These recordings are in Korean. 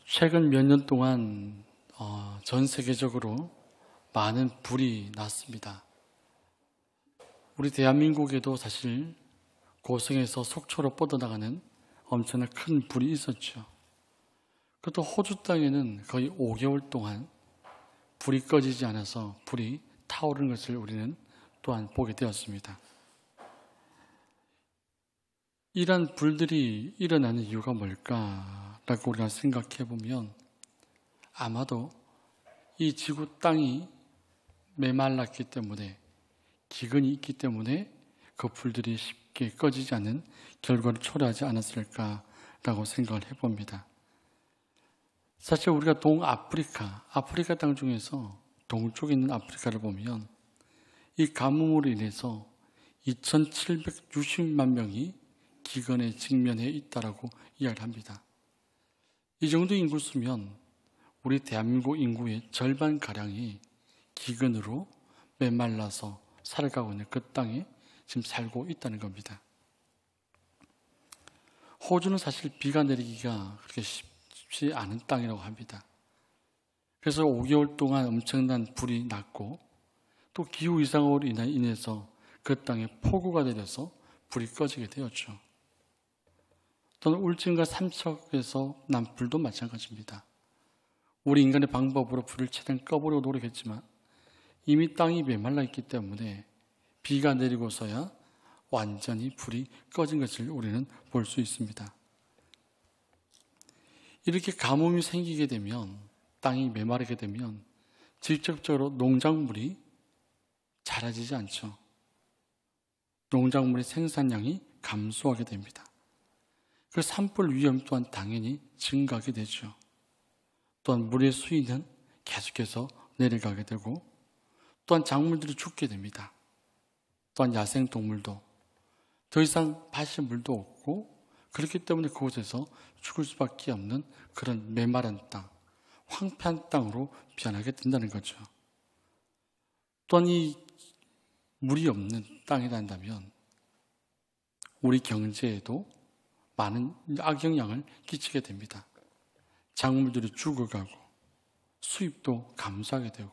최근 몇 년 동안 전 세계적으로 많은 불이 났습니다. 우리 대한민국에도 사실 고성에서 속초로 뻗어나가는 엄청난 큰 불이 있었죠. 그것도 호주 땅에는 거의 5개월 동안 불이 꺼지지 않아서 불이 타오르는 것을 우리는 또한 보게 되었습니다. 이러한 불들이 일어나는 이유가 뭘까라고 우리가 생각해 보면 아마도 이 지구 땅이 메말랐기 때문에, 기근이 있기 때문에 그 불들이 쉽게 꺼지지 않는 결과를 초래하지 않았을까라고 생각을 해봅니다. 사실 우리가 아프리카 땅 중에서 동쪽에 있는 아프리카를 보면 이 가뭄으로 인해서 2760만 명이 기근에 직면해 있다라고 이야기를 합니다. 이 정도 인구수면 우리 대한민국 인구의 절반가량이 기근으로 메말라서 살아가고 있는 그 땅에 지금 살고 있다는 겁니다. 호주는 사실 비가 내리기가 그렇게 쉽지 않은 땅이라고 합니다. 그래서 5개월 동안 엄청난 불이 났고 또 기후 이상으로 인해서 그 땅에 폭우가 내려서 불이 꺼지게 되었죠. 또는 울진과 삼척에서 난 불도 마찬가지입니다. 우리 인간의 방법으로 불을 최대한 꺼보려고 노력했지만 이미 땅이 메말라 있기 때문에 비가 내리고서야 완전히 불이 꺼진 것을 우리는 볼 수 있습니다. 이렇게 가뭄이 생기게 되면, 땅이 메마르게 되면 직접적으로 농작물이 자라지지 않죠. 농작물의 생산량이 감소하게 됩니다. 그 산불 위험 또한 당연히 증가하게 되죠. 또한 물의 수위는 계속해서 내려가게 되고 또한 작물들이 죽게 됩니다. 또한 야생동물도 더 이상 마실 물도 없고 그렇기 때문에 그곳에서 죽을 수밖에 없는 그런 메마른 땅, 황폐한 땅으로 변하게 된다는 거죠. 또한 이 물이 없는 땅이란다면 우리 경제에도 많은 악영향을 끼치게 됩니다. 작물들이 죽어가고 수입도 감소하게 되고,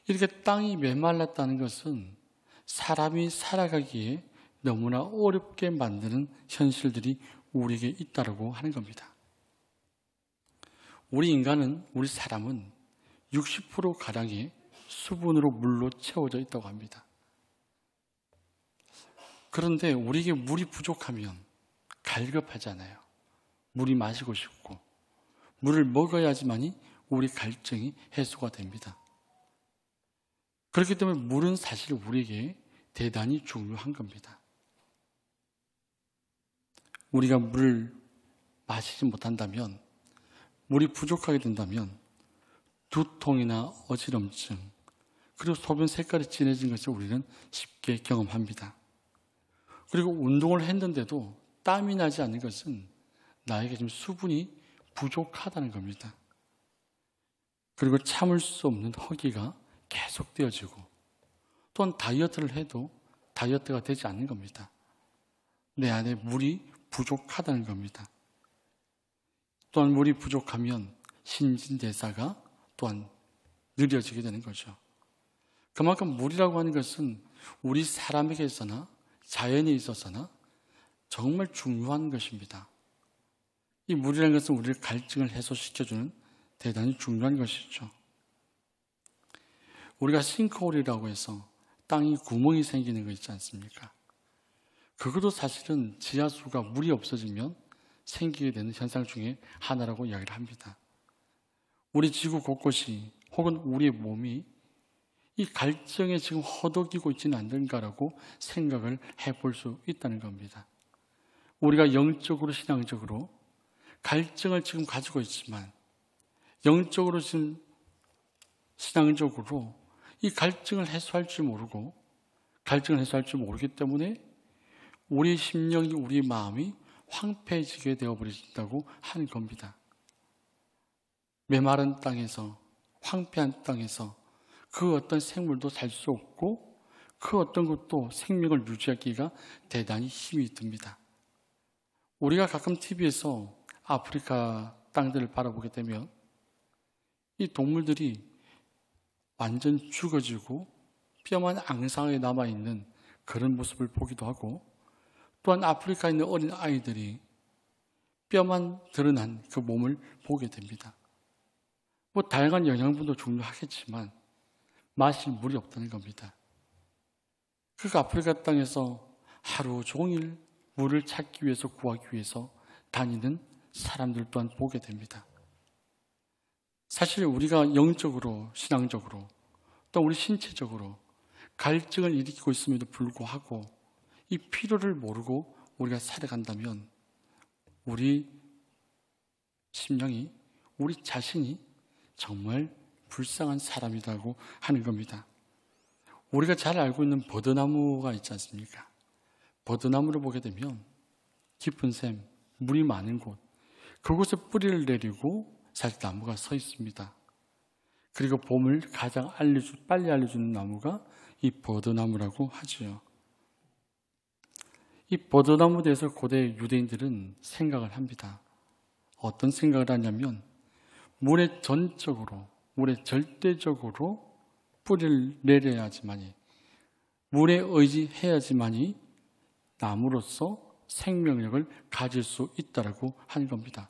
이렇게 땅이 메말랐다는 것은 사람이 살아가기에 너무나 어렵게 만드는 현실들이 우리에게 있다고 하는 겁니다. 우리 사람은 60%가량의 수분으로 물로 채워져 있다고 합니다. 그런데 우리에게 물이 부족하면 갈급하잖아요. 물이 마시고 싶고 물을 먹어야지만이 우리 갈증이 해소가 됩니다. 그렇기 때문에 물은 사실 우리에게 대단히 중요한 겁니다. 우리가 물을 마시지 못한다면, 물이 부족하게 된다면 두통이나 어지럼증, 그리고 소변 색깔이 진해진 것을 우리는 쉽게 경험합니다. 그리고 운동을 했는데도 땀이 나지 않는 것은 나에게 지금 수분이 부족하다는 겁니다. 그리고 참을 수 없는 허기가 계속되어지고, 또한 다이어트를 해도 다이어트가 되지 않는 겁니다. 내 안에 물이 부족하다는 겁니다. 또한 물이 부족하면 신진대사가 또한 느려지게 되는 거죠. 그만큼 물이라고 하는 것은 우리 사람에게 있어서나 자연에 있어서나 정말 중요한 것입니다. 이 물이라는 것은 우리의 갈증을 해소시켜주는 대단히 중요한 것이죠. 우리가 싱크홀이라고 해서 땅에 구멍이 생기는 거 있지 않습니까? 그것도 사실은 지하수가 물이 없어지면 생기게 되는 현상 중에 하나라고 이야기를 합니다. 우리 지구 곳곳이 혹은 우리의 몸이 이 갈증에 지금 허덕이고 있지는 않는가라고 생각을 해볼 수 있다는 겁니다. 우리가 영적으로 신앙적으로 갈증을 지금 가지고 있지만 영적으로 지금 신앙적으로 이 갈증을 해소할 줄 모르고 갈증을 해소할 줄 모르기 때문에 우리 심령이, 우리 마음이 황폐해지게 되어버린다고 하는 겁니다. 메마른 땅에서, 황폐한 땅에서 그 어떤 생물도 살 수 없고 그 어떤 것도 생명을 유지하기가 대단히 힘이 듭니다. 우리가 가끔 TV에서 아프리카 땅들을 바라보게 되면 이 동물들이 완전 죽어지고 뼈만 앙상하게 남아있는 그런 모습을 보기도 하고, 또한 아프리카에 있는 어린 아이들이 뼈만 드러난 그 몸을 보게 됩니다. 다양한 영양분도 중요하겠지만 마실 물이 없다는 겁니다. 그 아프리카 땅에서 하루 종일 물을 찾기 위해서, 구하기 위해서 다니는 사람들 또한 보게 됩니다. 사실 우리가 영적으로, 신앙적으로, 또 우리 신체적으로 갈증을 일으키고 있음에도 불구하고 이 필요를 모르고 우리가 살아간다면 우리 심령이, 우리 자신이 정말 불쌍한 사람이라고 하는 겁니다. 우리가 잘 알고 있는 버드나무가 있지 않습니까? 버드나무를 보게 되면 깊은 샘, 물이 많은 곳, 그곳에 뿌리를 내리고 사실 나무가 서 있습니다. 그리고 봄을 가장 빨리 알려주는 나무가 이 버드나무라고 하지요. 이 버드나무에 대해서 고대 유대인들은 생각을 합니다. 어떤 생각을 하냐면 물에 전적으로, 물에 절대적으로 뿌리를 내려야지만이, 물에 의지해야지만이 나무로서 생명력을 가질 수 있다라고 하는 겁니다.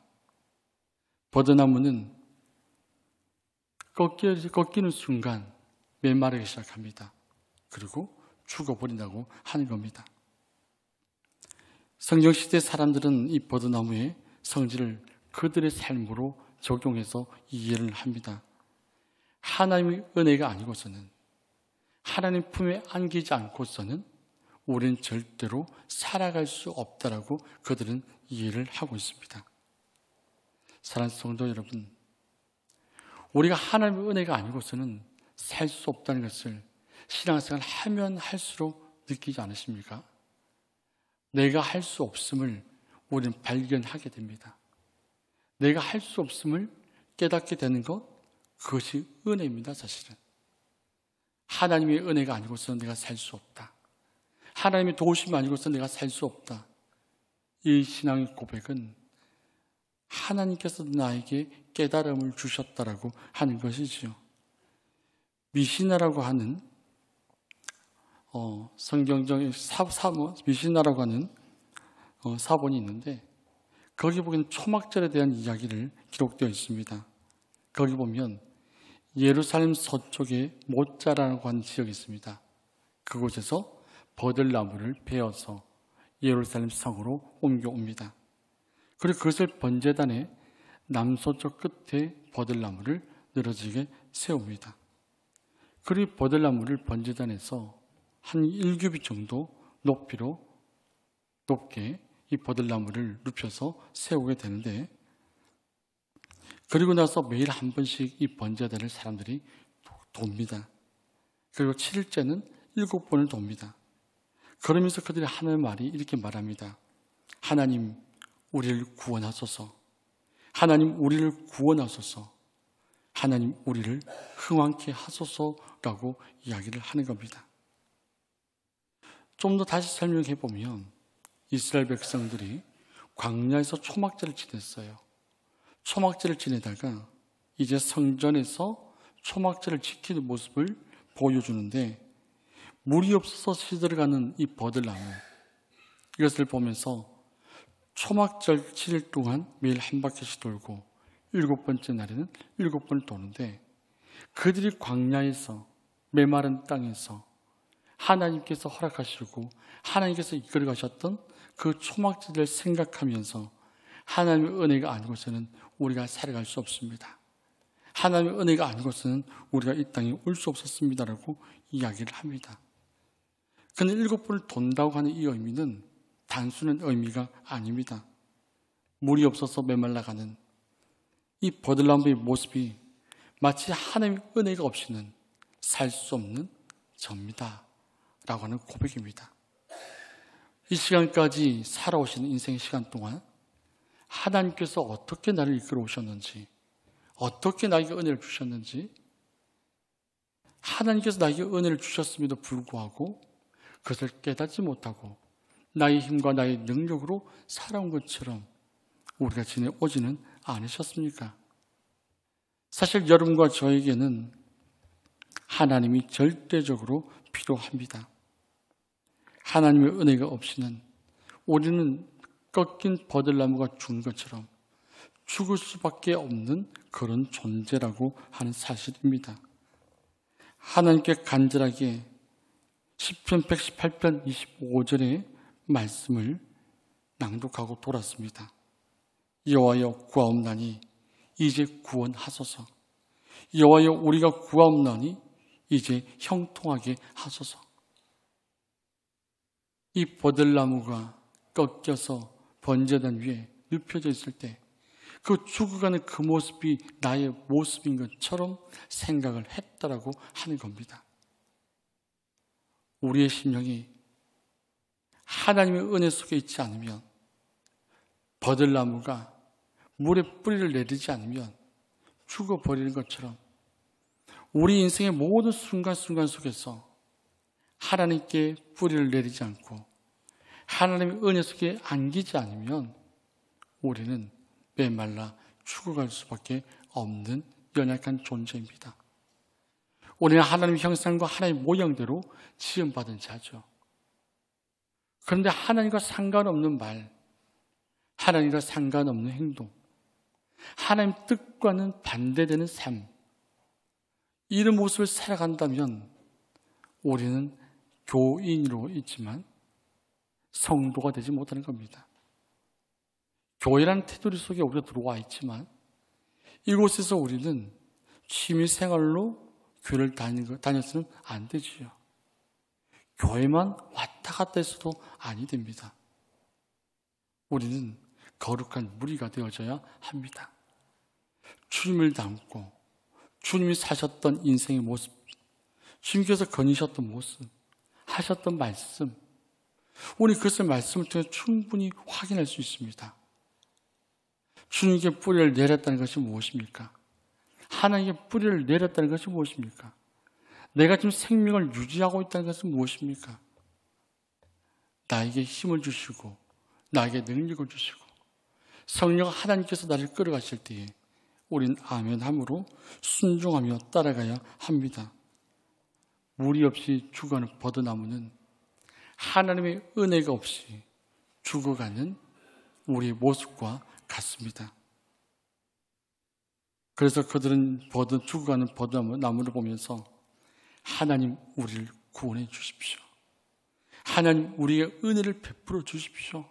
버드나무는 꺾이는 순간 메마르기 시작합니다. 그리고 죽어버린다고 하는 겁니다. 성경시대 사람들은 이 버드나무의 성질을 그들의 삶으로 적용해서 이해를 합니다. 하나님의 은혜가 아니고서는, 하나님 품에 안기지 않고서는 우리는 절대로 살아갈 수 없다라고 그들은 이해를 하고 있습니다. 사랑하는 성도 여러분, 우리가 하나님의 은혜가 아니고서는 살 수 없다는 것을 신앙생활을 하면 할수록 느끼지 않으십니까? 내가 할 수 없음을 우리는 발견하게 됩니다. 내가 할 수 없음을 깨닫게 되는 것, 그것이 은혜입니다. 사실은 하나님의 은혜가 아니고서는 내가 살 수 없다. 하나님의 도우심이 아니고서는 내가 살 수 없다. 이 신앙의 고백은 하나님께서 나에게 깨달음을 주셨다라고 하는 것이지요. 미시나라고 하는 성경적인 미시나라고 하는 사본이 있는데, 거기 보면 초막절에 대한 이야기를 기록되어 있습니다. 거기 보면 예루살렘 서쪽에 모짜라고 하는 지역이 있습니다. 그곳에서 버들나무를 베어서 예루살렘 성으로 옮겨옵니다. 그리고 그것을 번제단의 남서쪽 끝에 버들나무를 늘어지게 세웁니다. 그리고 버들나무를 번제단에서 한 1규빗 정도 높게 이 버들나무를 눕혀서 세우게 되는데, 그리고 나서 매일 한 번씩 이 번제단을 사람들이 돕니다. 그리고 7일째는 7번을 돕니다. 그러면서 그들이 하는 말이 이렇게 말합니다. 하나님, 우리를 구원하소서. 하나님, 우리를 구원하소서. 하나님, 우리를 흥왕케 하소서라고 이야기를 하는 겁니다. 좀 더 다시 설명해 보면 이스라엘 백성들이 광야에서 초막절을 지냈어요. 초막절을 지내다가 이제 성전에서 초막절을 지키는 모습을 보여주는데, 물이 없어서 시들어가는 이 버들나무, 이것을 보면서 초막절 7일 동안 매일 한 바퀴씩 돌고 7번째 날에는 7번을 도는데, 그들이 광야에서, 메마른 땅에서 하나님께서 허락하시고 하나님께서 이끌어 가셨던 그 초막절을 생각하면서 하나님의 은혜가 아니고서는 우리가 살아갈 수 없습니다. 하나님의 은혜가 아니고서는 우리가 이 땅에 올 수 없었습니다라고 이야기를 합니다. 그런데 7번을 돈다고 하는 이 의미는 단순한 의미가 아닙니다. 물이 없어서 메말라가는 이 버들나무의 모습이 마치 하나님의 은혜가 없이는 살 수 없는 접니다 라고 하는 고백입니다. 이 시간까지 살아오시는 인생의 시간 동안 하나님께서 어떻게 나를 이끌어 오셨는지, 어떻게 나에게 은혜를 주셨는지, 하나님께서 나에게 은혜를 주셨음에도 불구하고 그것을 깨닫지 못하고 나의 힘과 나의 능력으로 살아온 것처럼 우리가 지내오지는 않으셨습니까? 사실 여러분과 저에게는 하나님이 절대적으로 필요합니다. 하나님의 은혜가 없이는 우리는 꺾인 버들나무가 죽은 것처럼 죽을 수밖에 없는 그런 존재라고 하는 사실입니다. 하나님께 간절하게 시편 118편 25절의 말씀을 낭독하고 돌았습니다. 여호와여 구하옵나니 이제 구원하소서. 여호와여 우리가 구하옵나니 이제 형통하게 하소서. 이 버들나무가 꺾여서 번제단 위에 눕혀져 있을 때 그 죽어가는 그 모습이 나의 모습인 것처럼 생각을 했다라고 하는 겁니다. 우리의 심령이 하나님의 은혜 속에 있지 않으면, 버들나무가 물에 뿌리를 내리지 않으면 죽어버리는 것처럼 우리 인생의 모든 순간순간 속에서 하나님께 뿌리를 내리지 않고 하나님의 은혜 속에 안기지 않으면 우리는 메말라 죽어갈 수밖에 없는 연약한 존재입니다. 우리는 하나님의 형상과 하나님의 모양대로 지음받은 자죠. 그런데 하나님과 상관없는 말, 하나님과 상관없는 행동, 하나님 뜻과는 반대되는 삶, 이런 모습을 살아간다면 우리는 교인으로 있지만 성도가 되지 못하는 겁니다. 교회라는 테두리 속에 우리가 들어와 있지만 이곳에서 우리는 취미생활로 교회를 다녀서는 안 되지요. 교회만 왔다 갔다 해서도 아니 됩니다. 우리는 거룩한 무리가 되어져야 합니다. 주님을 닮고 주님이 사셨던 인생의 모습, 주님께서 거니셨던 모습, 하셨던 말씀, 우리 그것을 말씀을 통해 충분히 확인할 수 있습니다. 주님께 뿌리를 내렸다는 것이 무엇입니까? 하나님께 뿌리를 내렸다는 것이 무엇입니까? 내가 지금 생명을 유지하고 있다는 것은 무엇입니까? 나에게 힘을 주시고 나에게 능력을 주시고 성령 하나님께서 나를 끌어가실 때에 우린 아멘함으로 순종하며 따라가야 합니다. 무리 없이 죽어가는 버드나무는 하나님의 은혜가 없이 죽어가는 우리의 모습과 같습니다. 그래서 그들은 죽어가는 버드나무를 보면서 하나님 우리를 구원해 주십시오. 하나님 우리의 은혜를 베풀어 주십시오.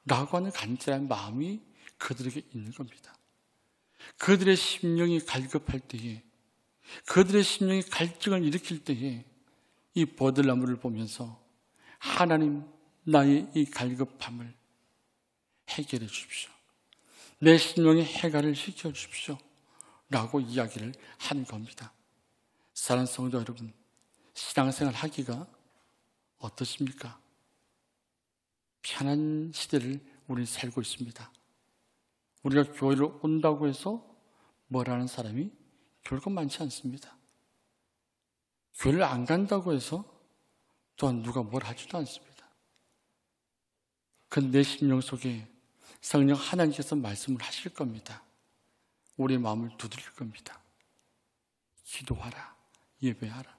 라고 하는 간절한 마음이 그들에게 있는 겁니다. 그들의 심령이 갈급할 때에, 그들의 심령이 갈증을 일으킬 때에 이 버들나무를 보면서 하나님 나의 이 갈급함을 해결해 주십시오. 내 심령의 해결을 시켜 주십시오. 라고 이야기를 하는 겁니다. 사랑하는 성도 여러분, 신앙생활 하기가 어떠십니까? 편한 시대를 우리는 살고 있습니다. 우리가 교회를 온다고 해서 뭐라는 사람이 결코 많지 않습니다. 교회를 안 간다고 해서 또한 누가 뭘 하지도 않습니다. 그 내 심령 속에 성령 하나님께서 말씀을 하실 겁니다. 우리의 마음을 두드릴 겁니다. 기도하라, 예배하라.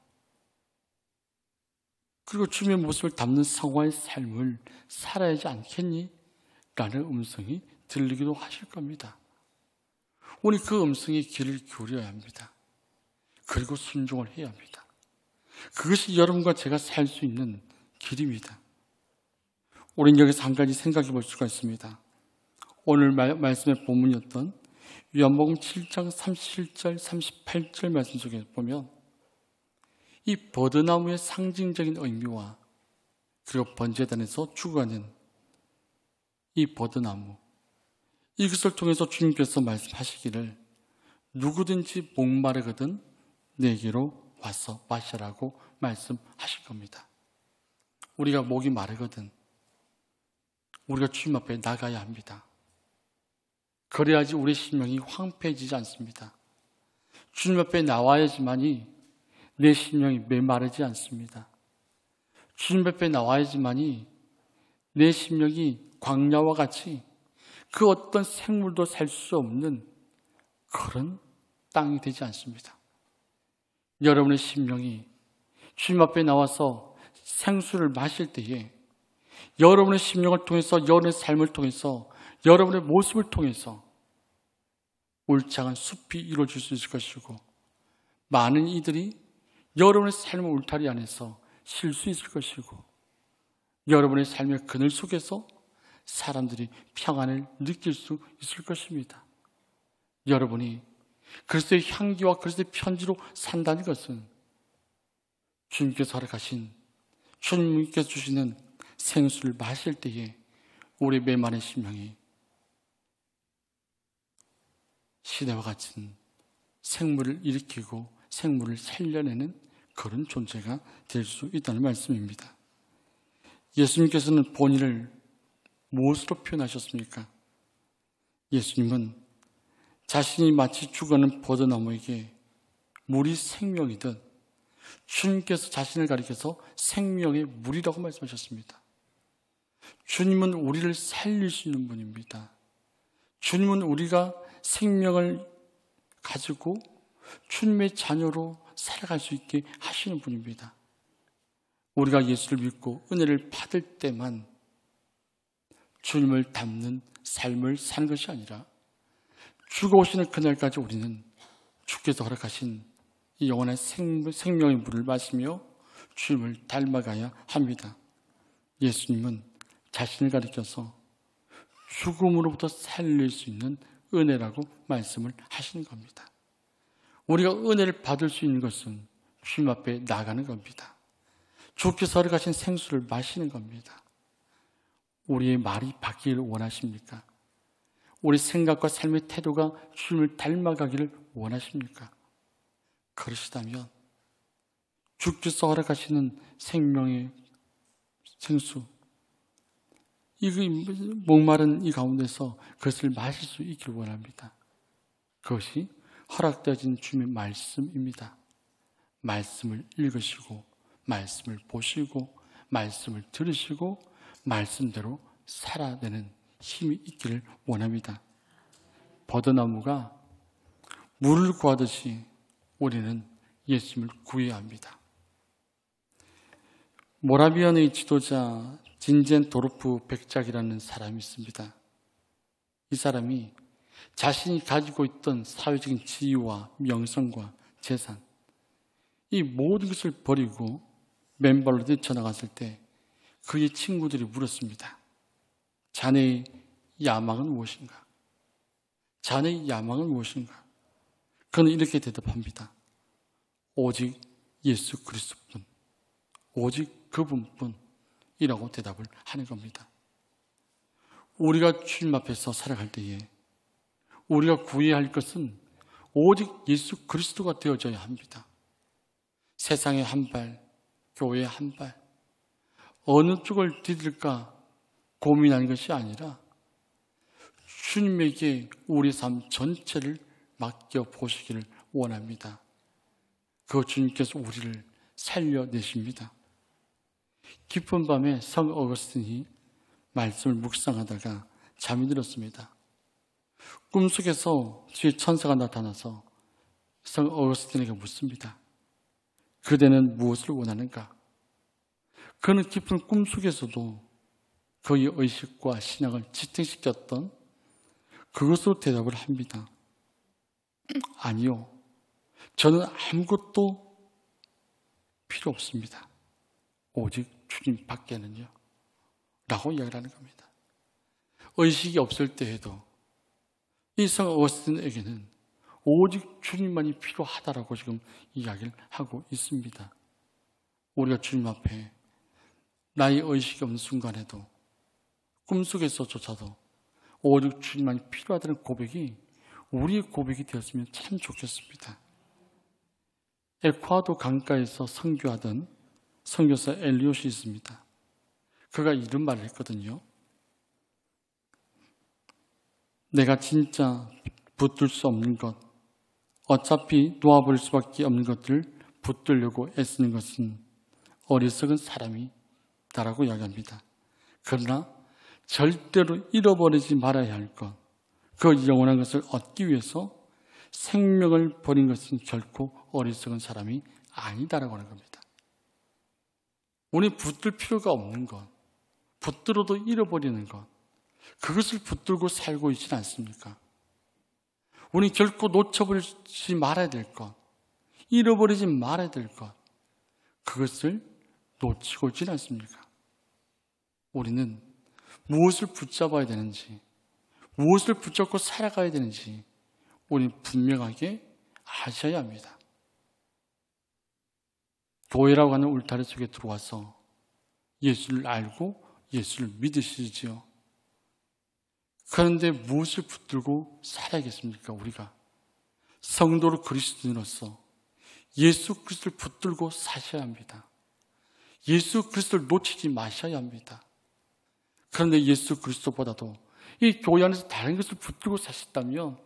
그리고 주님의 모습을 담는 성화의 삶을 살아야지 않겠니? 라는 음성이 들리기도 하실 겁니다. 우리 그 음성에 귀를 기울여야 합니다. 그리고 순종을 해야 합니다. 그것이 여러분과 제가 살 수 있는 길입니다. 우리는 여기서 한 가지 생각해 볼 수가 있습니다. 오늘 말씀의 본문이었던 요한복음 7장 37절, 38절 말씀 속에 보면 이 버드나무의 상징적인 의미와 그리고 번제단에서 죽어가는 이 버드나무, 이것을 통해서 주님께서 말씀하시기를 누구든지 목마르거든 내게로 와서 마시라고 말씀하실 겁니다. 우리가 목이 마르거든 우리가 주님 앞에 나가야 합니다. 그래야지 우리 심령이 황폐해지지 않습니다. 주님 앞에 나와야지만이 내 심령이 메마르지 않습니다. 주님 앞에 나와야지만이 내 심령이 광야와 같이 그 어떤 생물도 살 수 없는 그런 땅이 되지 않습니다. 여러분의 심령이 주님 앞에 나와서 생수를 마실 때에 여러분의 심령을 통해서, 여러분의 삶을 통해서, 여러분의 모습을 통해서 울창한 숲이 이루어질 수 있을 것이고, 많은 이들이 여러분의 삶의 울타리 안에서 쉴 수 있을 것이고, 여러분의 삶의 그늘 속에서 사람들이 평안을 느낄 수 있을 것입니다. 여러분이 그리스도의 향기와 그리스도의 편지로 산다는 것은 주님께서 허락하신, 주님께서 주시는 생수를 마실 때에 우리 메마른 심령이 시대와 같은 생물을 일으키고 생물을 살려내는 그런 존재가 될 수 있다는 말씀입니다. 예수님께서는 본인을 무엇으로 표현하셨습니까? 예수님은 자신이 마치 죽어가는 포도나무에게 물이 생명이듯 주님께서 자신을 가리켜서 생명의 물이라고 말씀하셨습니다. 주님은 우리를 살릴 수 있는 분입니다. 주님은 우리가 생명을 가지고 주님의 자녀로 살아갈 수 있게 하시는 분입니다. 우리가 예수를 믿고 은혜를 받을 때만 주님을 닮는 삶을 사는 것이 아니라 죽어오시는 그날까지 우리는 주께서 허락하신 이 영원한 생명의 물을 마시며 주님을 닮아가야 합니다. 예수님은 자신을 가리켜서 죽음으로부터 살릴 수 있는 은혜라고 말씀을 하시는 겁니다. 우리가 은혜를 받을 수 있는 것은 주님 앞에 나가는 겁니다. 주께서 허락하신 생수를 마시는 겁니다. 우리의 말이 바뀌기를 원하십니까? 우리 생각과 삶의 태도가 주님을 닮아가기를 원하십니까? 그러시다면 주께서 허락하시는 생명의 생수, 이 목마른 이 가운데서 그것을 마실 수 있기를 원합니다. 그것이 허락되어진 주님의 말씀입니다. 말씀을 읽으시고 말씀을 보시고 말씀을 들으시고 말씀대로 살아내는 힘이 있기를 원합니다. 버드나무가 물을 구하듯이 우리는 예수님을 구해야 합니다. 모라비안의 지도자 진젠도르프 백작이라는 사람이 있습니다. 이 사람이 자신이 가지고 있던 사회적인 지위와 명성과 재산, 이 모든 것을 버리고 맨발로 뛰쳐나갔을 때 그의 친구들이 물었습니다. 자네의 야망은 무엇인가? 자네의 야망은 무엇인가? 그는 이렇게 대답합니다. 오직 예수 그리스도뿐, 오직 그분뿐이라고 대답을 하는 겁니다. 우리가 주님 앞에서 살아갈 때에 우리가 구해야 할 것은 오직 예수 그리스도가 되어져야 합니다. 세상에 한 발, 교회에 한 발, 어느 쪽을 디딜까 고민하는 것이 아니라 주님에게 우리 삶 전체를 맡겨보시기를 원합니다. 그 주님께서 우리를 살려내십니다. 깊은 밤에 성 어거스틴이 말씀을 묵상하다가 잠이 들었습니다. 꿈속에서 주의 천사가 나타나서 성 어거스틴에게 묻습니다. 그대는 무엇을 원하는가? 그는 깊은 꿈속에서도 그의 의식과 신앙을 지탱시켰던 그것으로 대답을 합니다. 아니요, 저는 아무것도 필요 없습니다. 오직 주님 밖에는요, 라고 이야기를 하는 겁니다. 의식이 없을 때에도 이 성 어거스틴에게는 오직 주님만이 필요하다라고 지금 이야기를 하고 있습니다. 우리가 주님 앞에 나의 의식이 없는 순간에도 꿈속에서조차도 오직 주님만이 필요하다는 고백이 우리의 고백이 되었으면 참 좋겠습니다. 에콰도 강가에서 선교하던 선교사 엘리엇이 있습니다. 그가 이런 말을 했거든요. 내가 진짜 붙들 수 없는 것, 어차피 놓아버릴 수밖에 없는 것들을 붙들려고 애쓰는 것은 어리석은 사람이다라고 이야기합니다. 그러나 절대로 잃어버리지 말아야 할 것, 그 영원한 것을 얻기 위해서 생명을 버린 것은 결코 어리석은 사람이 아니다라고 하는 겁니다. 우리 붙들 필요가 없는 것, 붙들어도 잃어버리는 것, 그것을 붙들고 살고 있지는 않습니까? 우리 결코 놓쳐버리지 말아야 될 것, 잃어버리지 말아야 될 것, 그것을 놓치고 있지는 않습니까? 우리는 무엇을 붙잡아야 되는지, 무엇을 붙잡고 살아가야 되는지 우리는 분명하게 아셔야 합니다. 교회라고 하는 울타리 속에 들어와서 예수를 알고 예수를 믿으시지요. 그런데 무엇을 붙들고 살아야겠습니까? 우리가 성도로 그리스도인으로서 예수 그리스도를 붙들고 사셔야 합니다. 예수 그리스도를 놓치지 마셔야 합니다. 그런데 예수 그리스도보다도 이 교회 안에서 다른 것을 붙들고 사셨다면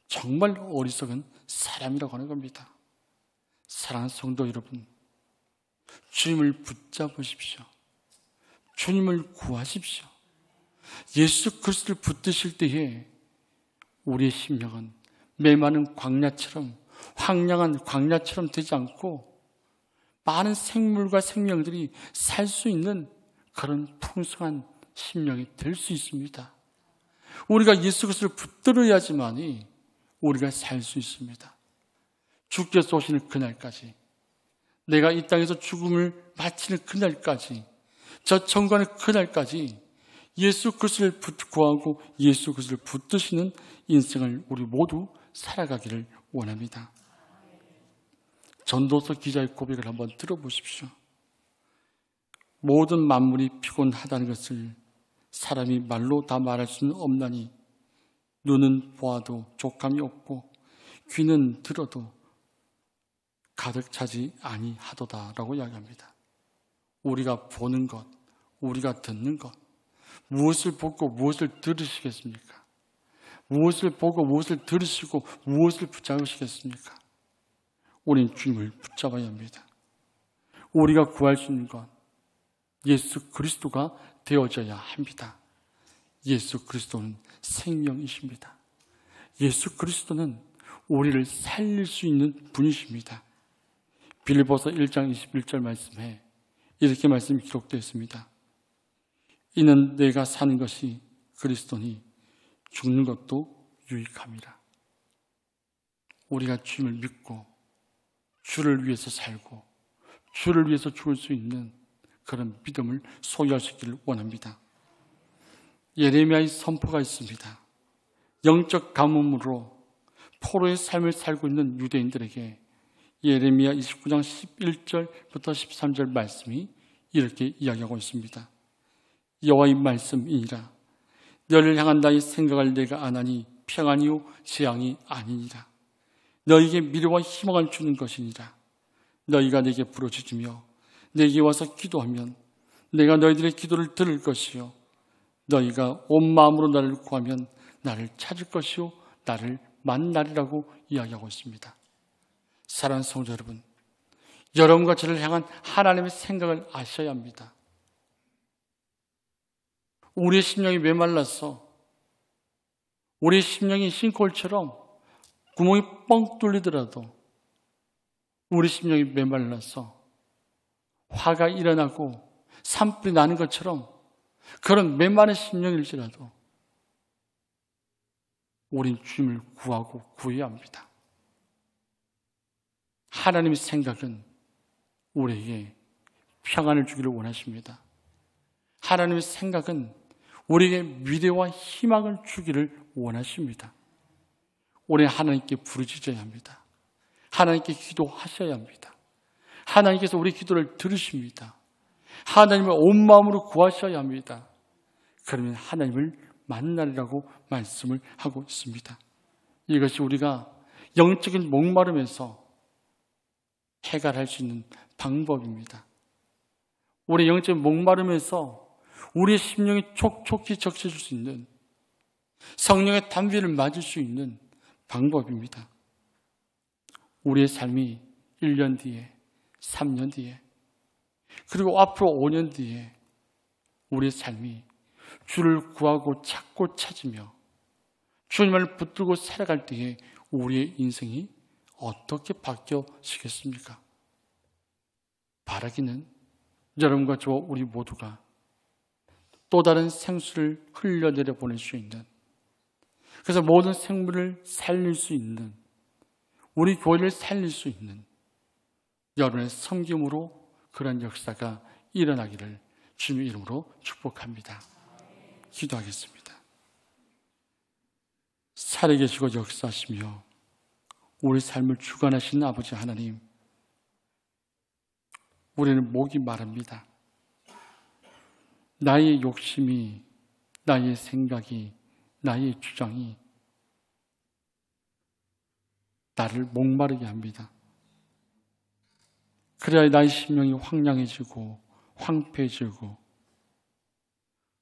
정말 어리석은 사람이라고 하는 겁니다. 사랑하는 성도 여러분, 주님을 붙잡으십시오. 주님을 구하십시오. 예수 그리스도를 붙드실 때에 우리의 심령은 메마른 광야처럼, 황량한 광야처럼 되지 않고 많은 생물과 생명들이 살 수 있는 그런 풍성한 심령이 될 수 있습니다. 우리가 예수 그리스도를 붙들어야지만이 우리가 살 수 있습니다. 주께서 오시는 그날까지, 내가 이 땅에서 죽음을 마치는 그날까지, 저 천국의 그날까지 예수 그리스도를 구하고 예수 그리스도를 붙드시는 인생을 우리 모두 살아가기를 원합니다. 전도서 기자의 고백을 한번 들어보십시오. 모든 만물이 피곤하다는 것을 사람이 말로 다 말할 수는 없나니 눈은 보아도 족함이 없고 귀는 들어도 가득 차지 아니하도다라고 이야기합니다. 우리가 보는 것, 우리가 듣는 것, 무엇을 보고 무엇을 들으시겠습니까? 무엇을 보고 무엇을 들으시고 무엇을 붙잡으시겠습니까? 우리는 주님을 붙잡아야 합니다. 우리가 구할 수 있는 것, 예수 그리스도가 되어져야 합니다. 예수 그리스도는 생명이십니다. 예수 그리스도는 우리를 살릴 수 있는 분이십니다. 빌립보서 1장 21절 말씀에 이렇게 말씀이 기록되어 있습니다. 이는 내가 사는 것이 그리스도니 죽는 것도 유익함이라. 우리가 주님을 믿고 주를 위해서 살고 주를 위해서 죽을 수 있는 그런 믿음을 소유할 수 있기를 원합니다. 예레미야의 선포가 있습니다. 영적 가뭄으로 포로의 삶을 살고 있는 유대인들에게 예레미야 29장 11절부터 13절 말씀이 이렇게 이야기하고 있습니다. 여호와의 말씀이니라. 너를 향한 나의 생각을 내가 아나니 평안이요 재앙이 아니니라. 너에게 미래와 희망을 주는 것이니라. 너희가 내게 부르짖으며 내게 와서 기도하면 내가 너희들의 기도를 들을 것이요 너희가 온 마음으로 나를 구하면 나를 찾을 것이요 나를 만나리라고 이야기하고 있습니다. 사랑하는 성도 여러분, 여러분과 저를 향한 하나님의 생각을 아셔야 합니다. 우리의 심령이 메말라서 우리의 심령이 싱크홀처럼 구멍이 뻥 뚫리더라도 우리 심령이 메말라서 화가 일어나고 산불이 나는 것처럼 그런 메마른 심령일지라도 우린 주님을 구하고 구해야 합니다. 하나님의 생각은 우리에게 평안을 주기를 원하십니다. 하나님의 생각은 우리에게 미래와 희망을 주기를 원하십니다. 우리는 하나님께 부르짖어야 합니다. 하나님께 기도하셔야 합니다. 하나님께서 우리 기도를 들으십니다. 하나님을 온 마음으로 구하셔야 합니다. 그러면 하나님을 만나리라고 말씀을 하고 있습니다. 이것이 우리가 영적인 목마름에서 해결할 수 있는 방법입니다. 우리 영적인 목마름에서 우리의 심령이 촉촉히 적셔질 수 있는 성령의 단비를 맞을 수 있는 방법입니다. 우리의 삶이 1년 뒤에, 3년 뒤에, 그리고 앞으로 5년 뒤에 우리의 삶이 주를 구하고 찾고 찾으며 주님을 붙들고 살아갈 때에 우리의 인생이 어떻게 바뀌어지겠습니까? 바라기는 여러분과 저와 우리 모두가 또 다른 생수를 흘려내려 보낼 수 있는, 그래서 모든 생물을 살릴 수 있는, 우리 교회를 살릴 수 있는 여러분의 섬김으로 그런 역사가 일어나기를 주님의 이름으로 축복합니다. 기도하겠습니다. 살아계시고 역사하시며 우리 삶을 주관하시는 아버지 하나님, 우리는 목이 마릅니다. 나의 욕심이, 나의 생각이, 나의 주장이 나를 목마르게 합니다. 그래야 나의 심령이 황량해지고 황폐해지고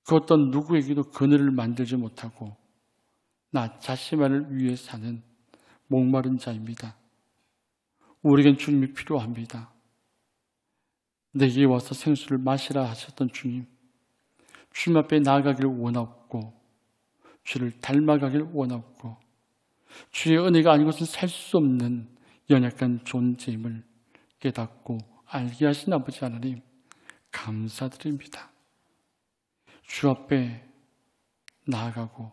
그 어떤 누구에게도 그늘을 만들지 못하고 나 자신만을 위해 사는 목마른 자입니다. 우리에겐 주님이 필요합니다. 내게 와서 생수를 마시라 하셨던 주님, 주님 앞에 나아가기를 원하고 주를 닮아가기를 원하고 주의 은혜가 아닌 것은 살 수 없는 연약한 존재임을 깨닫고 알게 하신 아버지 하나님, 감사드립니다. 주 앞에 나아가고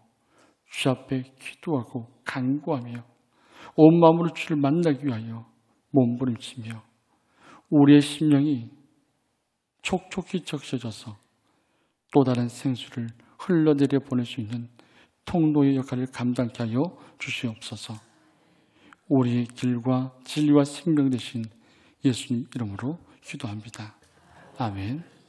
주 앞에 기도하고 간구하며 온 마음으로 주를 만나기 위하여 몸부림치며 우리의 심령이 촉촉히 적셔져서 또 다른 생수를 흘러내려 보낼 수 있는 통로의 역할을 감당케 하여 주시옵소서. 우리의 길과 진리와 생명 되신 예수님 이름으로 기도합니다. 아멘.